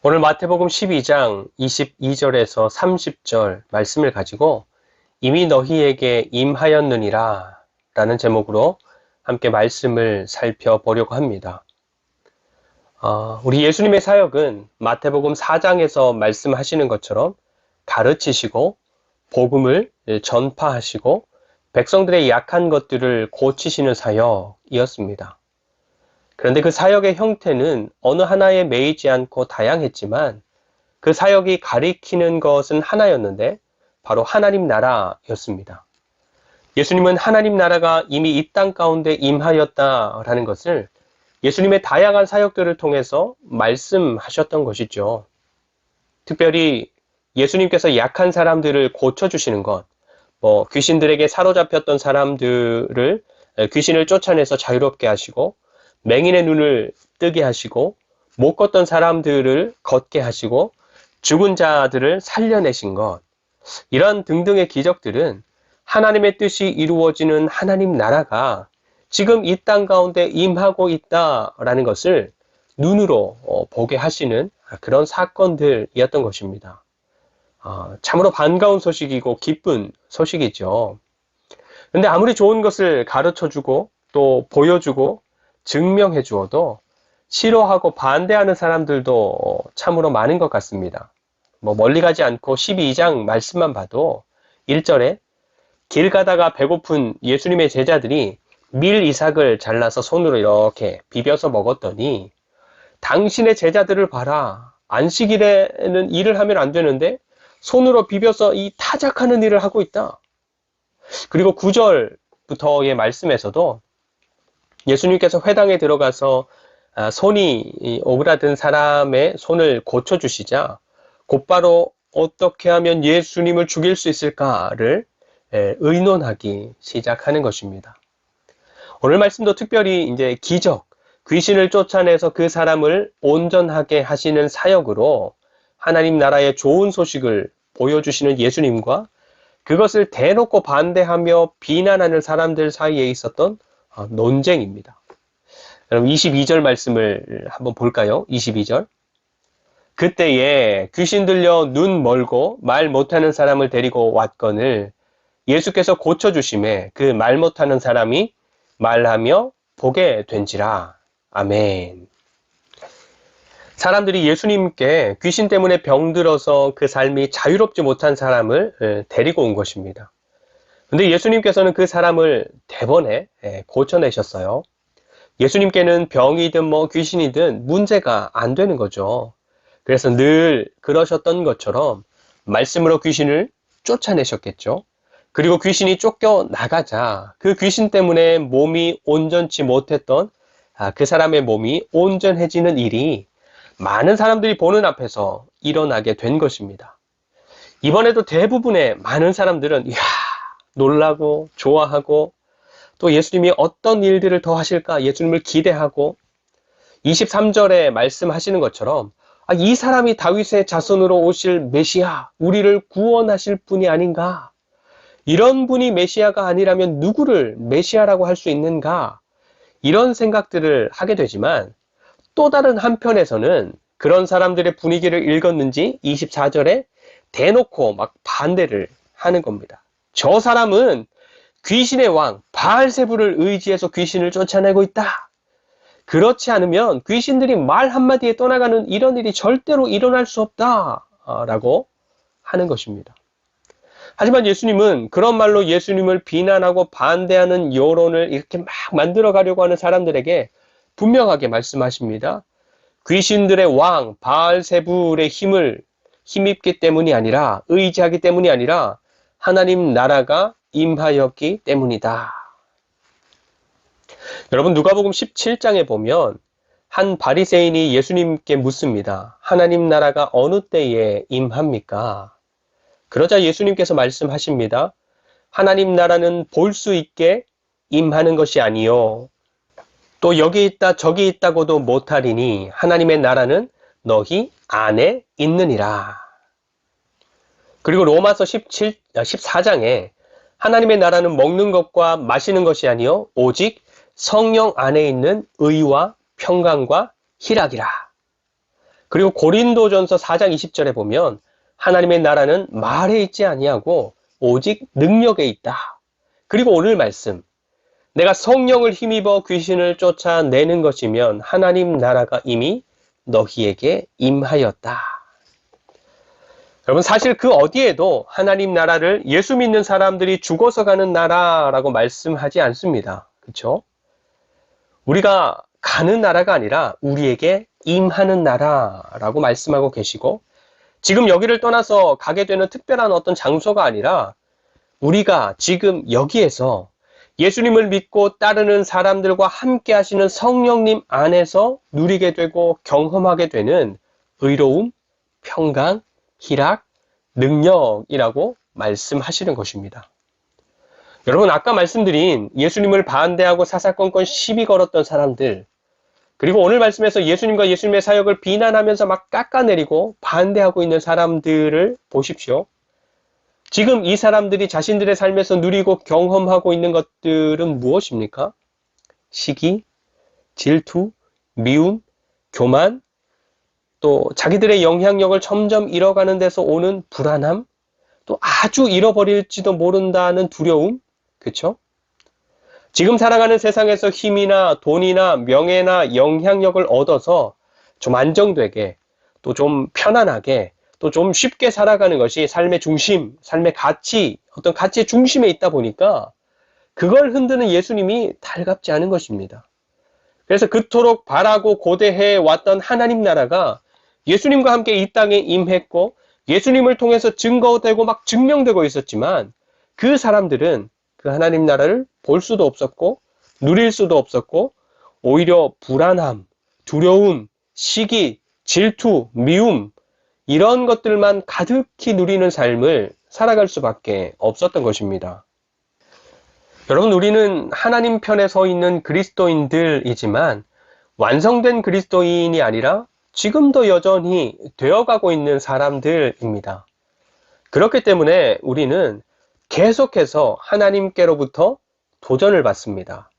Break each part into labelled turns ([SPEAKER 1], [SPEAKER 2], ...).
[SPEAKER 1] 오늘 마태복음 12장 22절에서 30절 말씀을 가지고 이미 너희에게 임하였느니라 라는 제목으로 함께 말씀을 살펴보려고 합니다. 우리 예수님의 사역은 마태복음 4장에서 말씀하시는 것처럼 가르치시고 복음을 전파하시고 백성들의 약한 것들을 고치시는 사역이었습니다. 그런데 그 사역의 형태는 어느 하나에 매이지 않고 다양했지만 그 사역이 가리키는 것은 하나였는데 바로 하나님 나라였습니다. 예수님은 하나님 나라가 이미 이 땅 가운데 임하였다라는 것을 예수님의 다양한 사역들을 통해서 말씀하셨던 것이죠. 특별히 예수님께서 약한 사람들을 고쳐주시는 것, 귀신들에게 사로잡혔던 사람들을 귀신을 쫓아내서 자유롭게 하시고 맹인의 눈을 뜨게 하시고 못 걷던 사람들을 걷게 하시고 죽은 자들을 살려내신 것, 이런 등등의 기적들은 하나님의 뜻이 이루어지는 하나님 나라가 지금 이 땅 가운데 임하고 있다라는 것을 눈으로 보게 하시는 그런 사건들이었던 것입니다. 참으로 반가운 소식이고 기쁜 소식이죠. 근데 아무리 좋은 것을 가르쳐주고 또 보여주고 증명해 주어도 싫어하고 반대하는 사람들도 참으로 많은 것 같습니다. 멀리 가지 않고 12장 말씀만 봐도 1절에 길 가다가 배고픈 예수님의 제자들이 밀 이삭을 잘라서 손으로 이렇게 비벼서 먹었더니 당신의 제자들을 봐라. 안식일에는 일을 하면 안 되는데 손으로 비벼서 이 타작하는 일을 하고 있다. 그리고 9절부터의 말씀에서도 예수님께서 회당에 들어가서 손이 오그라든 사람의 손을 고쳐주시자 곧바로 어떻게 하면 예수님을 죽일 수 있을까를 의논하기 시작하는 것입니다. 오늘 말씀도 특별히 이제 기적, 귀신을 쫓아내서 그 사람을 온전하게 하시는 사역으로 하나님 나라의 좋은 소식을 보여주시는 예수님과 그것을 대놓고 반대하며 비난하는 사람들 사이에 있었던 논쟁입니다. 여러분 22절 말씀을 한번 볼까요? 22절. 그때에 귀신 들려 눈 멀고 말 못하는 사람을 데리고 왔거늘 예수께서 고쳐주심에 그 말 못하는 사람이 말하며 보게 된지라. 아멘. 사람들이 예수님께 귀신 때문에 병들어서 그 삶이 자유롭지 못한 사람을 데리고 온 것입니다. 근데 예수님께서는 그 사람을 대번에 고쳐내셨어요. 예수님께는 병이든 귀신이든 문제가 안 되는 거죠. 그래서 늘 그러셨던 것처럼 말씀으로 귀신을 쫓아내셨겠죠. 그리고 귀신이 쫓겨나가자 그 귀신 때문에 몸이 온전치 못했던 그 사람의 몸이 온전해지는 일이 많은 사람들이 보는 앞에서 일어나게 된 것입니다. 이번에도 대부분의 많은 사람들은 이야, 놀라고 좋아하고 또 예수님이 어떤 일들을 더 하실까 예수님을 기대하고 23절에 말씀하시는 것처럼 이 사람이 다윗의 자손으로 오실 메시아, 우리를 구원하실 분이 아닌가? 이런 분이 메시아가 아니라면 누구를 메시아라고 할 수 있는가? 이런 생각들을 하게 되지만 또 다른 한편에서는 그런 사람들의 분위기를 읽었는지 24절에 대놓고 막 반대를 하는 겁니다. 저 사람은 귀신의 왕 바알세불을 의지해서 귀신을 쫓아내고 있다. 그렇지 않으면 귀신들이 말 한마디에 떠나가는 이런 일이 절대로 일어날 수 없다라고 하는 것입니다. 하지만 예수님은 그런 말로 예수님을 비난하고 반대하는 여론을 이렇게 막 만들어 가려고 하는 사람들에게 분명하게 말씀하십니다. 귀신들의 왕 바알세불의 힘을 힘입기 때문이 아니라 의지하기 때문이 아니라 하나님 나라가 임하였기 때문이다. 여러분 누가복음 17장에 보면 한 바리새인이 예수님께 묻습니다. 하나님 나라가 어느 때에 임합니까? 그러자 예수님께서 말씀하십니다. 하나님 나라는 볼 수 있게 임하는 것이 아니요 또 여기 있다 저기 있다고도 못하리니 하나님의 나라는 너희 안에 있느니라. 그리고 로마서 14장에 하나님의 나라는 먹는 것과 마시는 것이 아니요 오직 성령 안에 있는 의와 평강과 희락이라. 그리고 고린도전서 4장 20절에 보면 하나님의 나라는 말에 있지 아니하고 오직 능력에 있다. 그리고 오늘 말씀, 내가 성령을 힘입어 귀신을 쫓아내는 것이면 하나님 나라가 이미 너희에게 임하였다. 여러분, 사실 그 어디에도 하나님 나라를 예수 믿는 사람들이 죽어서 가는 나라라고 말씀하지 않습니다. 그렇죠? 우리가 가는 나라가 아니라 우리에게 임하는 나라라고 말씀하고 계시고, 지금 여기를 떠나서 가게 되는 특별한 어떤 장소가 아니라 우리가 지금 여기에서 예수님을 믿고 따르는 사람들과 함께 하시는 성령님 안에서 누리게 되고 경험하게 되는 의로움, 평강, 희락, 능력이라고 말씀하시는 것입니다. 여러분, 아까 말씀드린 예수님을 반대하고 사사건건 시비 걸었던 사람들, 그리고 오늘 말씀에서 예수님과 예수님의 사역을 비난하면서 막 깎아내리고 반대하고 있는 사람들을 보십시오. 지금 이 사람들이 자신들의 삶에서 누리고 경험하고 있는 것들은 무엇입니까? 시기, 질투, 미움, 교만, 또 자기들의 영향력을 점점 잃어가는 데서 오는 불안함, 또 아주 잃어버릴지도 모른다는 두려움, 그렇죠? 지금 살아가는 세상에서 힘이나 돈이나 명예나 영향력을 얻어서 좀 안정되게, 또 좀 편안하게, 또 좀 쉽게 살아가는 것이 삶의 중심, 삶의 가치, 어떤 가치의 중심에 있다 보니까 그걸 흔드는 예수님이 달갑지 않은 것입니다. 그래서 그토록 바라고 고대해 왔던 하나님 나라가 예수님과 함께 이 땅에 임했고 예수님을 통해서 증거되고 막 증명되고 있었지만 그 사람들은 그 하나님 나라를 볼 수도 없었고 누릴 수도 없었고 오히려 불안함, 두려움, 시기, 질투, 미움 이런 것들만 가득히 누리는 삶을 살아갈 수밖에 없었던 것입니다. 여러분, 우리는 하나님 편에 서 있는 그리스도인들이지만 완성된 그리스도인이 아니라 지금도 여전히 되어가고 있는 사람들입니다. 그렇기 때문에 우리는 계속해서 하나님께로부터 도전을 받습니다.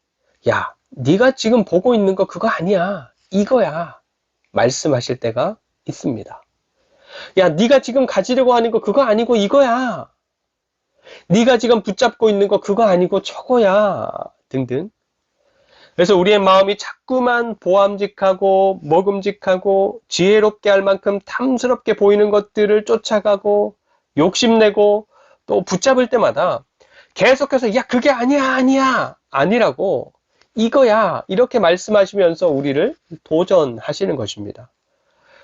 [SPEAKER 1] 야, 네가 지금 보고 있는 거 그거 아니야. 이거야. 말씀하실 때가 있습니다. 야, 네가 지금 가지려고 하는 거 그거 아니고 이거야. 네가 지금 붙잡고 있는 거 그거 아니고 저거야. 등등. 그래서 우리의 마음이 자꾸만 보암직하고 먹음직하고 지혜롭게 할 만큼 탐스럽게 보이는 것들을 쫓아가고 욕심내고 또 붙잡을 때마다 계속해서 야, 그게 아니야. 아니라고. 이거야. 이렇게 말씀하시면서 우리를 도전하시는 것입니다.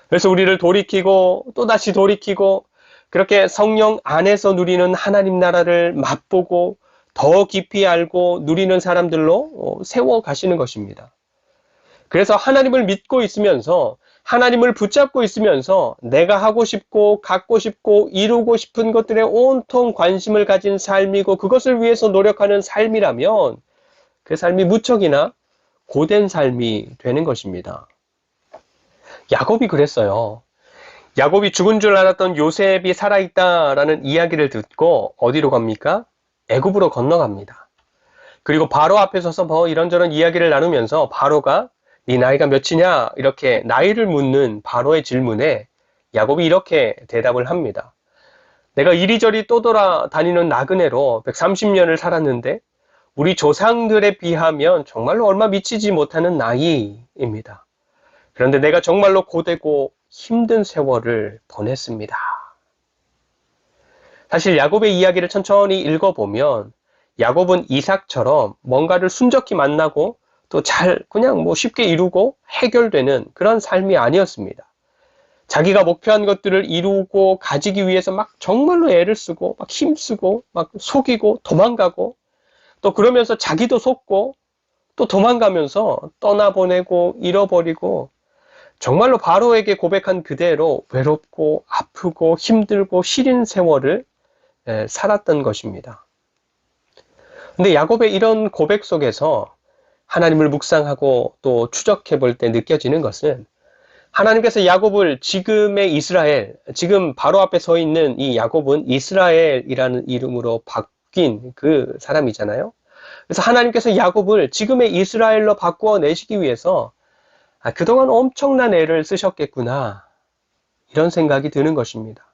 [SPEAKER 1] 그래서 우리를 돌이키고 또다시 돌이키고 그렇게 성령 안에서 누리는 하나님 나라를 맛보고 더 깊이 알고 누리는 사람들로 세워가시는 것입니다. 그래서 하나님을 믿고 있으면서 하나님을 붙잡고 있으면서 내가 하고 싶고 갖고 싶고 이루고 싶은 것들에 온통 관심을 가진 삶이고 그것을 위해서 노력하는 삶이라면 그 삶이 무척이나 고된 삶이 되는 것입니다. 야곱이 그랬어요. 야곱이 죽은 줄 알았던 요셉이 살아있다라는 이야기를 듣고 어디로 갑니까? 애굽으로 건너갑니다. 그리고 바로 앞에 서서 뭐 이런저런 이야기를 나누면서 바로가 네 나이가 몇이냐 이렇게 나이를 묻는 바로의 질문에 야곱이 이렇게 대답을 합니다. 내가 이리저리 떠돌아다니는 나그네로 130년을 살았는데 우리 조상들에 비하면 정말로 얼마 미치지 못하는 나이입니다. 그런데 내가 정말로 고되고 힘든 세월을 보냈습니다. 사실 야곱의 이야기를 천천히 읽어보면 야곱은 이삭처럼 뭔가를 순적히 만나고 또 잘 그냥 뭐 쉽게 이루고 해결되는 그런 삶이 아니었습니다. 자기가 목표한 것들을 이루고 가지기 위해서 막 정말로 애를 쓰고 막 힘쓰고 막 속이고 도망가고 또 그러면서 자기도 속고 또 도망가면서 떠나보내고 잃어버리고 정말로 바로에게 고백한 그대로 외롭고 아프고 힘들고 시린 세월을 살았던 것입니다. 근데 야곱의 이런 고백 속에서 하나님을 묵상하고 또 추적해 볼 때 느껴지는 것은 하나님께서 야곱을 지금의 이스라엘, 지금 바로 앞에 서 있는 이 야곱은 이스라엘이라는 이름으로 바뀐 그 사람이잖아요. 그래서 하나님께서 야곱을 지금의 이스라엘로 바꾸어 내시기 위해서 그동안 엄청난 애를 쓰셨겠구나 이런 생각이 드는 것입니다.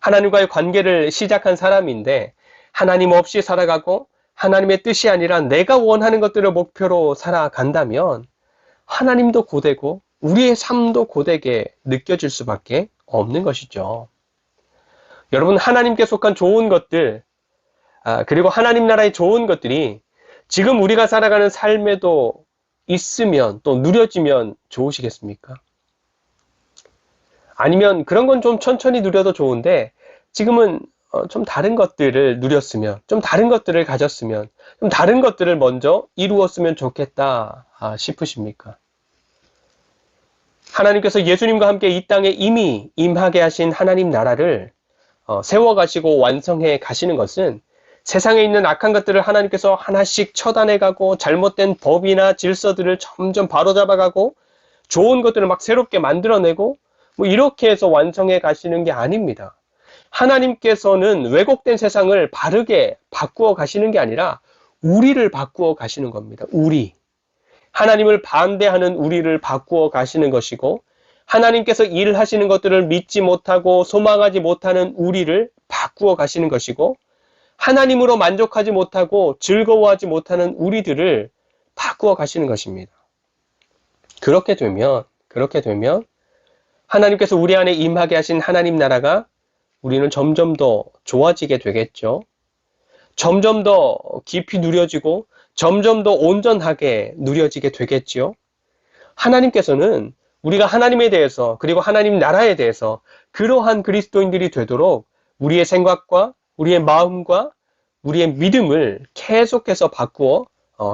[SPEAKER 1] 하나님과의 관계를 시작한 사람인데 하나님 없이 살아가고 하나님의 뜻이 아니라 내가 원하는 것들을 목표로 살아간다면 하나님도 고되고 우리의 삶도 고되게 느껴질 수밖에 없는 것이죠. 여러분, 하나님께 속한 좋은 것들, 그리고 하나님 나라의 좋은 것들이 지금 우리가 살아가는 삶에도 있으면 또 누려지면 좋으시겠습니까? 아니면 그런 건 좀 천천히 누려도 좋은데 지금은 좀 다른 것들을 누렸으면, 좀 다른 것들을 가졌으면, 좀 다른 것들을 먼저 이루었으면 좋겠다 싶으십니까? 하나님께서 예수님과 함께 이 땅에 이미 임하게 하신 하나님 나라를 세워가시고 완성해 가시는 것은 세상에 있는 악한 것들을 하나님께서 하나씩 처단해가고 잘못된 법이나 질서들을 점점 바로잡아가고 좋은 것들을 막 새롭게 만들어내고 뭐 이렇게 해서 완성해 가시는 게 아닙니다. 하나님께서는 왜곡된 세상을 바르게 바꾸어 가시는 게 아니라 우리를 바꾸어 가시는 겁니다. 하나님을 반대하는 우리를 바꾸어 가시는 것이고 하나님께서 일하시는 것들을 믿지 못하고 소망하지 못하는 우리를 바꾸어 가시는 것이고 하나님으로 만족하지 못하고 즐거워하지 못하는 우리들을 바꾸어 가시는 것입니다. 그렇게 되면 하나님께서 우리 안에 임하게 하신 하나님 나라가 우리는 점점 더 좋아지게 되겠죠. 점점 더 깊이 누려지고 점점 더 온전하게 누려지게 되겠지요. 하나님께서는 우리가 하나님에 대해서 그리고 하나님 나라에 대해서 그러한 그리스도인들이 되도록 우리의 생각과 우리의 마음과 우리의 믿음을 계속해서 바꾸어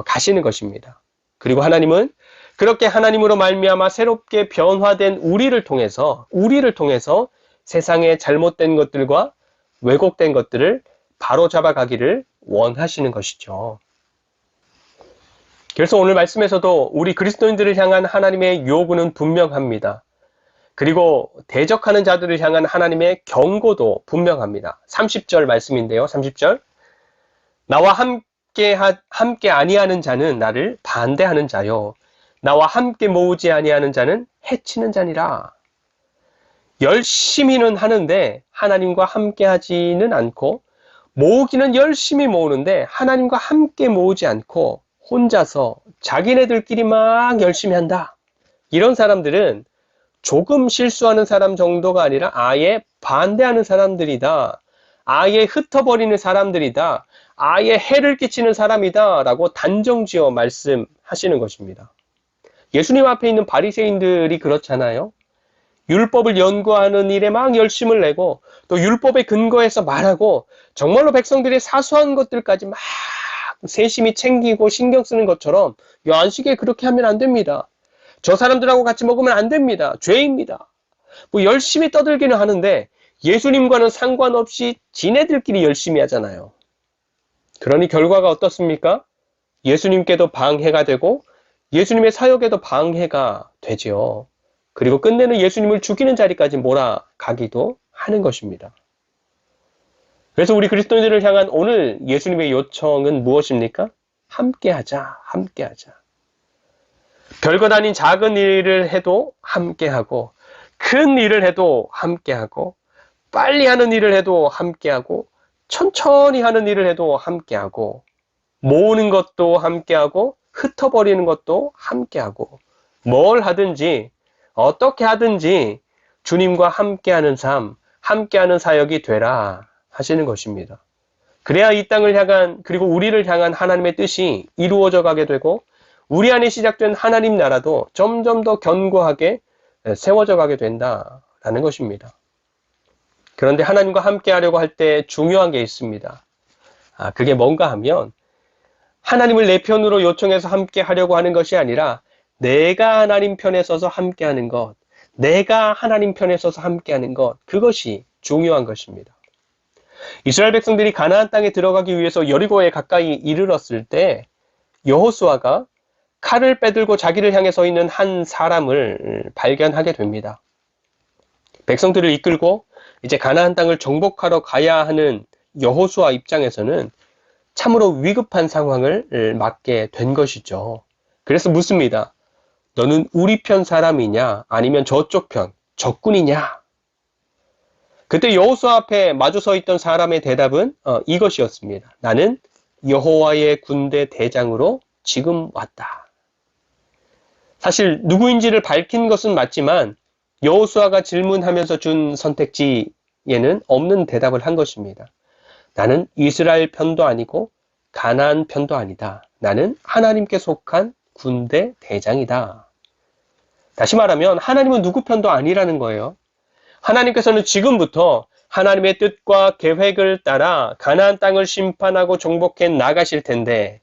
[SPEAKER 1] 가시는 것입니다. 그리고 하나님은 그렇게 하나님으로 말미암아 새롭게 변화된 우리를 통해서 세상의 잘못된 것들과 왜곡된 것들을 바로잡아 가기를 원하시는 것이죠. 그래서 오늘 말씀에서도 우리 그리스도인들을 향한 하나님의 요구는 분명합니다. 그리고 대적하는 자들을 향한 하나님의 경고도 분명합니다. 30절 말씀인데요. 30절. 나와 함께 아니하는 자는 나를 반대하는 자요. 나와 함께 모으지 아니하는 자는 해치는 자니라. 열심히는 하는데 하나님과 함께 하지는 않고 모으기는 열심히 모으는데 하나님과 함께 모으지 않고 혼자서 자기네들끼리 막 열심히 한다. 이런 사람들은 조금 실수하는 사람 정도가 아니라 아예 반대하는 사람들이다. 아예 흩어버리는 사람들이다. 아예 해를 끼치는 사람이다. 라고 단정지어 말씀하시는 것입니다. 예수님 앞에 있는 바리새인들이 그렇잖아요. 율법을 연구하는 일에 막 열심을 내고 또 율법에 근거해서 말하고 정말로 백성들의 사소한 것들까지 막 세심히 챙기고 신경 쓰는 것처럼 야, 안식에 그렇게 하면 안 됩니다. 저 사람들하고 같이 먹으면 안 됩니다. 죄입니다. 뭐 열심히 떠들기는 하는데 예수님과는 상관없이 지네들끼리 열심히 하잖아요. 그러니 결과가 어떻습니까? 예수님께도 방해가 되고 예수님의 사역에도 방해가 되지요. 그리고 끝내는 예수님을 죽이는 자리까지 몰아가기도 하는 것입니다. 그래서 우리 그리스도인들을 향한 오늘 예수님의 요청은 무엇입니까? 함께하자, 함께하자. 별것 아닌 작은 일을 해도 함께하고 큰 일을 해도 함께하고 빨리 하는 일을 해도 함께하고 천천히 하는 일을 해도 함께하고 모으는 것도 함께하고 흩어버리는 것도 함께하고 뭘 하든지 어떻게 하든지 주님과 함께하는 삶, 함께하는 사역이 되라 하시는 것입니다. 그래야 이 땅을 향한 그리고 우리를 향한 하나님의 뜻이 이루어져 가게 되고 우리 안에 시작된 하나님 나라도 점점 더 견고하게 세워져 가게 된다라는 것입니다. 그런데 하나님과 함께 하려고 할 때 중요한 게 있습니다. 그게 뭔가 하면 하나님을 내 편으로 요청해서 함께 하려고 하는 것이 아니라 내가 하나님 편에 서서 함께 하는 것, 내가 하나님 편에 서서 함께 하는 것, 그것이 중요한 것입니다. 이스라엘 백성들이 가나안 땅에 들어가기 위해서 여리고에 가까이 이르렀을 때 여호수아가 칼을 빼들고 자기를 향해 서 있는 한 사람을 발견하게 됩니다. 백성들을 이끌고 이제 가나안 땅을 정복하러 가야 하는 여호수아 입장에서는 참으로 위급한 상황을 맞게 된 것이죠. 그래서 묻습니다. 너는 우리 편 사람이냐 아니면 저쪽 편 적군이냐 그때 여호수아 앞에 마주 서 있던 사람의 대답은 이것이었습니다. 나는 여호와의 군대 대장으로 지금 왔다. 사실 누구인지를 밝힌 것은 맞지만 여호수아가 질문하면서 준 선택지에는 없는 대답을 한 것입니다. 나는 이스라엘 편도 아니고 가나안 편도 아니다. 나는 하나님께 속한 군대 대장이다. 다시 말하면 하나님은 누구 편도 아니라는 거예요. 하나님께서는 지금부터 하나님의 뜻과 계획을 따라 가나안 땅을 심판하고 정복해 나가실 텐데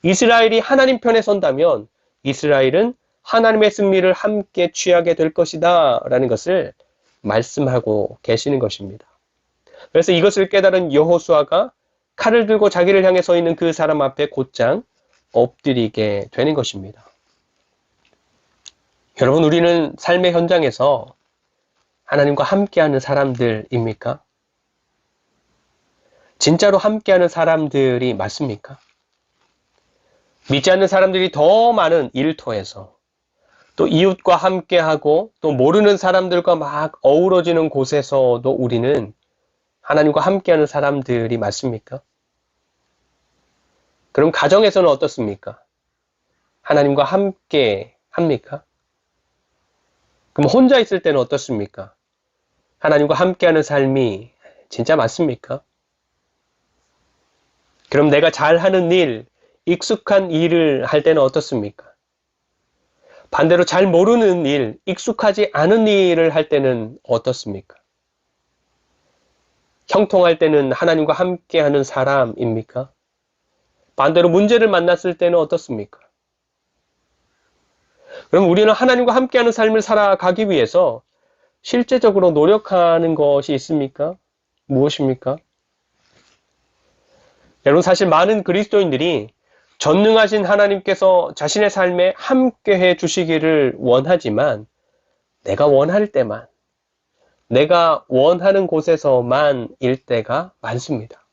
[SPEAKER 1] 이스라엘이 하나님 편에 선다면 이스라엘은 하나님의 승리를 함께 취하게 될 것이다 라는 것을 말씀하고 계시는 것입니다. 그래서 이것을 깨달은 여호수아가 칼을 들고 자기를 향해 서 있는 그 사람 앞에 곧장 엎드리게 되는 것입니다. 여러분, 우리는 삶의 현장에서 하나님과 함께하는 사람들입니까? 진짜로 함께하는 사람들이 맞습니까? 믿지 않는 사람들이 더 많은 일터에서 또 이웃과 함께하고 또 모르는 사람들과 막 어우러지는 곳에서도 우리는 하나님과 함께하는 사람들이 맞습니까? 그럼 가정에서는 어떻습니까? 하나님과 함께 합니까? 그럼 혼자 있을 때는 어떻습니까? 하나님과 함께하는 삶이 진짜 맞습니까? 그럼 내가 잘하는 일, 익숙한 일을 할 때는 어떻습니까? 반대로 잘 모르는 일, 익숙하지 않은 일을 할 때는 어떻습니까? 형통할 때는 하나님과 함께하는 사람입니까? 반대로 문제를 만났을 때는 어떻습니까? 그럼 우리는 하나님과 함께하는 삶을 살아가기 위해서 실제적으로 노력하는 것이 있습니까? 무엇입니까? 여러분, 사실 많은 그리스도인들이 전능하신 하나님께서 자신의 삶에 함께해 주시기를 원하지만 내가 원할 때만, 내가 원하는 곳에서만일 때가 많습니다.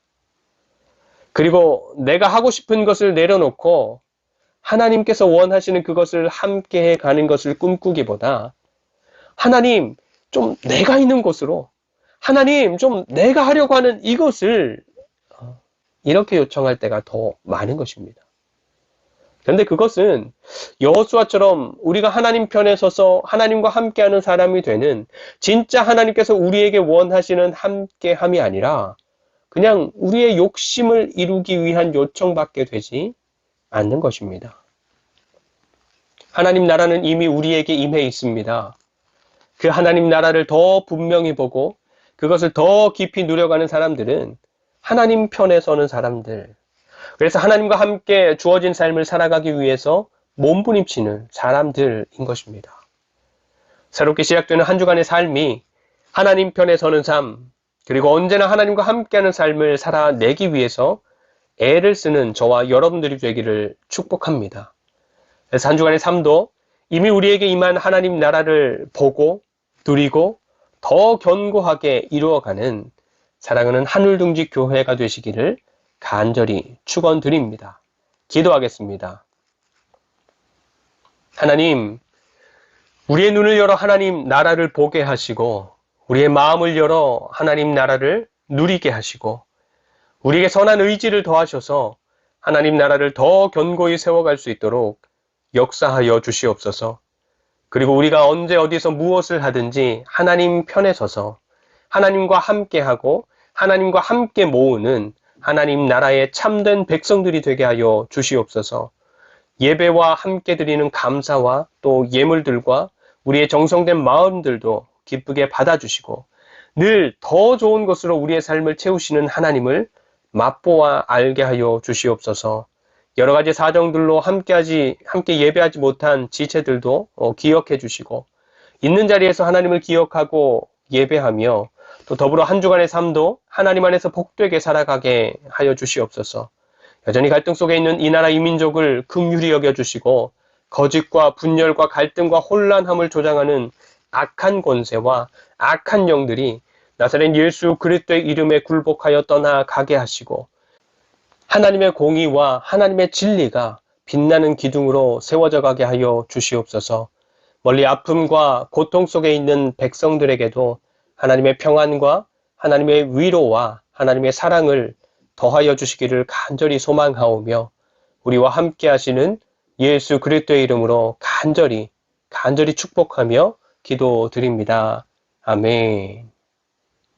[SPEAKER 1] 그리고 내가 하고 싶은 것을 내려놓고 하나님께서 원하시는 그것을 함께해 가는 것을 꿈꾸기보다 하나님, 좀 내가 있는 곳으로, 하나님, 좀 내가 하려고 하는 이것을 이렇게 요청할 때가 더 많은 것입니다. 그런데 그것은 여호수아처럼 우리가 하나님 편에 서서 하나님과 함께하는 사람이 되는 진짜 하나님께서 우리에게 원하시는 함께함이 아니라 그냥 우리의 욕심을 이루기 위한 요청밖에 되지 않는 것입니다. 하나님 나라는 이미 우리에게 임해 있습니다. 그 하나님 나라를 더 분명히 보고 그것을 더 깊이 누려가는 사람들은 하나님 편에 서는 사람들, 그래서 하나님과 함께 주어진 삶을 살아가기 위해서 몸부림치는 사람들인 것입니다. 새롭게 시작되는 한 주간의 삶이 하나님 편에 서는 삶, 그리고 언제나 하나님과 함께하는 삶을 살아내기 위해서 애를 쓰는 저와 여러분들이 되기를 축복합니다. 그래서 한 주간의 삶도 이미 우리에게 임한 하나님 나라를 보고 누리고 더 견고하게 이루어가는 사랑하는 하늘둥지 교회가 되시기를 간절히 축원드립니다. 기도하겠습니다. 하나님, 우리의 눈을 열어 하나님 나라를 보게 하시고 우리의 마음을 열어 하나님 나라를 누리게 하시고 우리에게 선한 의지를 더하셔서 하나님 나라를 더 견고히 세워갈 수 있도록 역사하여 주시옵소서. 그리고 우리가 언제 어디서 무엇을 하든지 하나님 편에 서서 하나님과 함께하고 하나님과 함께 모으는 하나님 나라의 참된 백성들이 되게 하여 주시옵소서. 예배와 함께 드리는 감사와 또 예물들과 우리의 정성된 마음들도 기쁘게 받아주시고 늘 더 좋은 것으로 우리의 삶을 채우시는 하나님을 맛보아 알게 하여 주시옵소서. 여러 가지 사정들로 함께 예배하지 못한 지체들도 기억해 주시고 있는 자리에서 하나님을 기억하고 예배하며 또 더불어 한 주간의 삶도 하나님 안에서 복되게 살아가게 하여 주시옵소서. 여전히 갈등 속에 있는 이 나라 이 민족을 긍휼히 여겨주시고 거짓과 분열과 갈등과 혼란함을 조장하는 악한 권세와 악한 영들이 나사렛 예수 그리스도의 이름에 굴복하여 떠나가게 하시고 하나님의 공의와 하나님의 진리가 빛나는 기둥으로 세워져 가게 하여 주시옵소서. 멀리 아픔과 고통 속에 있는 백성들에게도 하나님의 평안과 하나님의 위로와 하나님의 사랑을 더하여 주시기를 간절히 소망하오며 우리와 함께 하시는 예수 그리스도의 이름으로 간절히 축복하며 기도드립니다. 아멘.